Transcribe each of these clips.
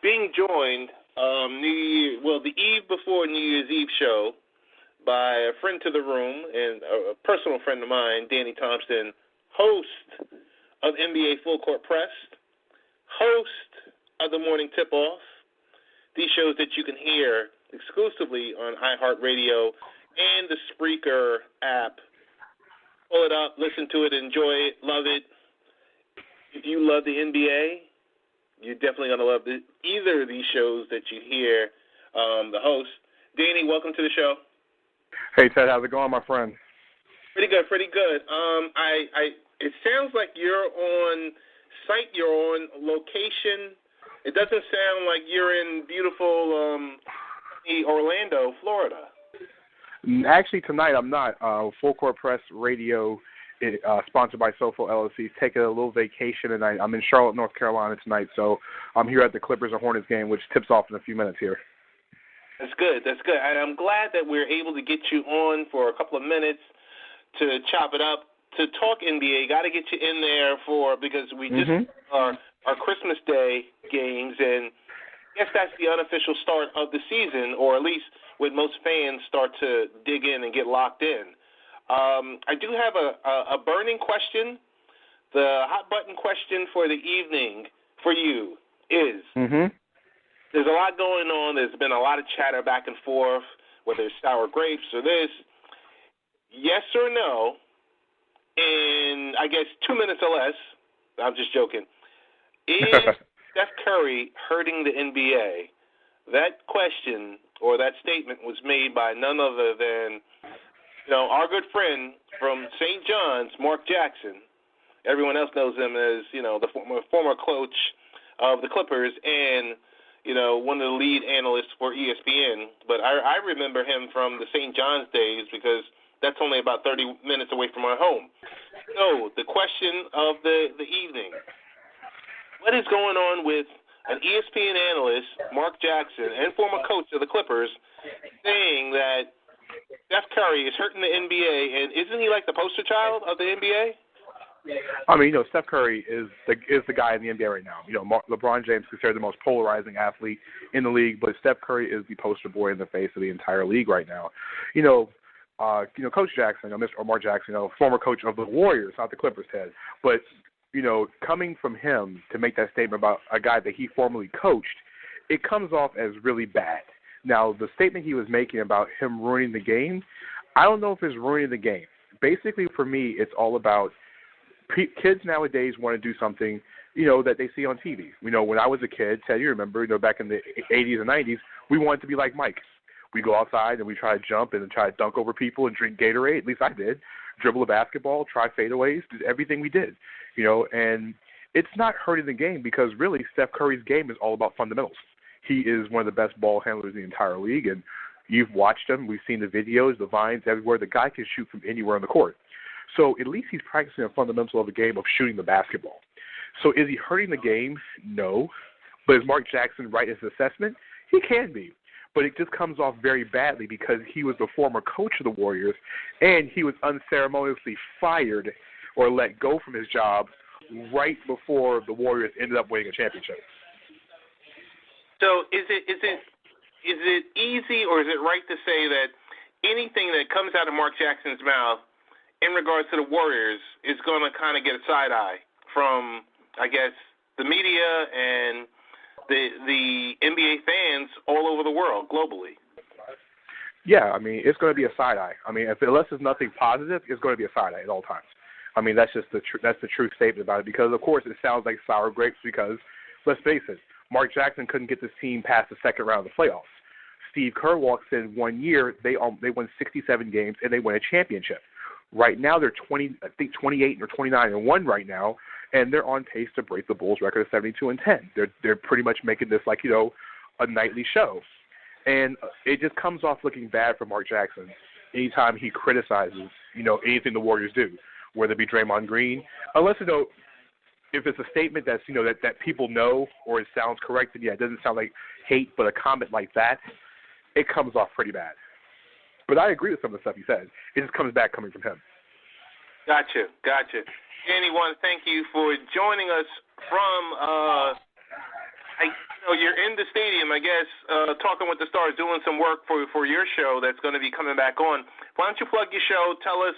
being joined the eve before New Year's Eve show by a friend to the room and a personal friend of mine, Danny Thompson, host of NBA Full Court Press, host of the Morning Tip-Off, these shows that you can hear exclusively on iHeart Radio and the Spreaker app. Pull it up, listen to it, enjoy it, love it. If you love the NBA, you're definitely going to love either of these shows that you hear the host. Danny, welcome to the show. Hey, Ted, how's it going, my friend? Pretty good, pretty good. It sounds like you're on site, you're on location. It doesn't sound like you're in beautiful Orlando, Florida. Actually, tonight I'm not. Full Court Press Radio, sponsored by SoFo LLC, is taking a little vacation tonight. I'm in Charlotte, North Carolina tonight, so I'm here at the Clippers and Hornets game, which tips off in a few minutes here. That's good. That's good. And I'm glad that we're able to get you on for a couple of minutes to chop it up, to talk NBA. Got to get you in there because we just our Christmas Day games, and I guess that's the unofficial start of the season, or at least when most fans start to dig in and get locked in. I do have a burning question. The hot button question for the evening for you is, there's a lot going on. There's been a lot of chatter back and forth, whether it's sour grapes or this. Yes or no, in, I guess, 2 minutes or less, I'm just joking, is Steph Curry hurting the NBA? That question or that statement was made by none other than, our good friend from St. John's, Mark Jackson. Everyone else knows him as, the former coach of the Clippers and, one of the lead analysts for ESPN. But I remember him from the St. John's days because that's only about 30 minutes away from my home. So the question of the evening, what is going on with an ESPN analyst, Mark Jackson, and former coach of the Clippers, saying that Steph Curry is hurting the NBA, and isn't he like the poster child of the NBA? I mean, Steph Curry is the guy in the NBA right now. LeBron James is considered the most polarizing athlete in the league, but Steph Curry is the poster boy in the face of the entire league right now. Coach Jackson, or Mark Jackson, former coach of the Warriors, not the Clippers, Ted, but coming from him to make that statement about a guy that he formerly coached, it comes off as really bad. Now, the statement he was making about him ruining the game, I don't know if it's ruining the game. Basically, for me, it's all about kids nowadays want to do something, that they see on TV. When I was a kid, Ted, you remember, back in the 80s and 90s, we wanted to be like Mike. We go outside and we try to jump and try to dunk over people and drink Gatorade. At least I did. Dribble a basketball, try fadeaways, did everything we did. And it's not hurting the game because really Steph Curry's game is all about fundamentals. He is one of the best ball handlers in the entire league, and you've watched him. We've seen the videos, the vines, everywhere. The guy can shoot from anywhere on the court. So at least he's practicing a fundamental of the game of shooting the basketball. So is he hurting the game? No. But is Mark Jackson right in his assessment? He can be. But it just comes off very badly because he was the former coach of the Warriors, and he was unceremoniously fired or let go from his job right before the Warriors ended up winning a championship. So is it easy or is it right to say that anything that comes out of Mark Jackson's mouth in regards to the Warriors is going to kind of get a side eye from, I guess, the media and the NBA fans all over the world, globally? Yeah, I mean, it's going to be a side eye. I mean, unless there's nothing positive, it's going to be a side eye at all times. I mean, that's just that's the true statement about it because, of course, it sounds like sour grapes because, let's face it, Mark Jackson couldn't get this team past the second round of the playoffs. Steve Kerr walks in 1 year, they won 67 games, and they win a championship. Right now, they're 28 or 29-1 right now, and they're on pace to break the Bulls' record of 72-10. They're pretty much making this like a nightly show, and it just comes off looking bad for Mark Jackson anytime he criticizes anything the Warriors do, whether it be Draymond Green, unless if it's a statement that's that people know or it sounds correct, then yeah, it doesn't sound like hate, but a comment like that, it comes off pretty bad. But I agree with some of the stuff he says. It just comes back coming from him. Gotcha. Danny, want to thank you for joining us from you're in the stadium, I guess, talking with the stars, doing some work for your show that's going to be coming back on. Why don't you plug your show? Tell us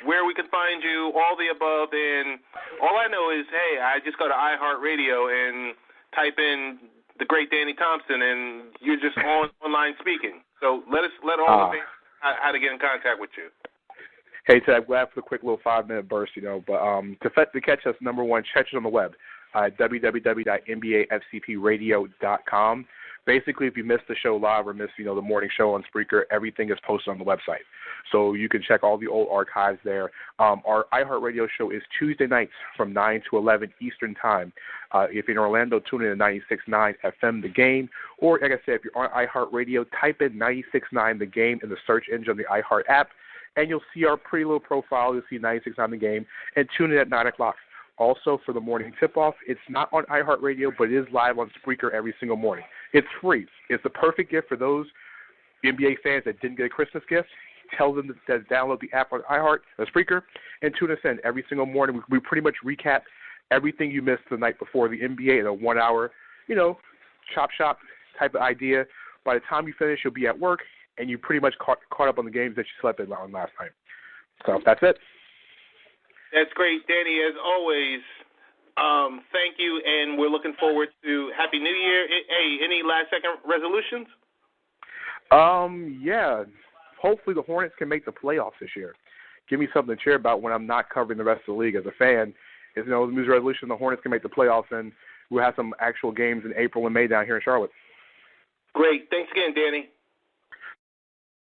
where we can find you, all the above. And all I know is, hey, I just go to iHeart Radio and type in the great Danny Thompson, and you're just online speaking. So let all the fans know how to get in contact with you. Hey, Ted, I'm glad for the quick little 5-minute burst, but to catch us, number one, check it on the web. www.nbafcpradio.com. Basically, if you missed the show live or missed, the morning show on Spreaker, everything is posted on the website. So you can check all the old archives there. Our iHeartRadio show is Tuesday nights from 9 to 11 Eastern Time. If you're in Orlando, tune in to 96.9 FM The Game. Or, like I said, if you're on iHeartRadio, type in 96.9 The Game in the search engine of the iHeart app, and you'll see our pretty little profile. You'll see 96.9 The Game, and tune in at 9 o'clock. Also, for the morning tip-off, it's not on iHeartRadio, but it is live on Spreaker every single morning. It's free. It's the perfect gift for those NBA fans that didn't get a Christmas gift. Tell them to download the app on iHeart, the Spreaker, and tune us in every single morning. We pretty much recap everything you missed the night before the NBA in a 1-hour, chop shop type of idea. By the time you finish, you'll be at work, and you pretty much caught up on the games that you slept in on last night. So that's it. That's great, Danny, as always. Thank you, and we're looking forward to Happy New Year. Hey, any last-second resolutions? Yeah. Hopefully the Hornets can make the playoffs this year. Give me something to cheer about when I'm not covering the rest of the league as a fan. The New Year's resolution, the Hornets can make the playoffs, and we'll have some actual games in April and May down here in Charlotte. Great. Thanks again, Danny.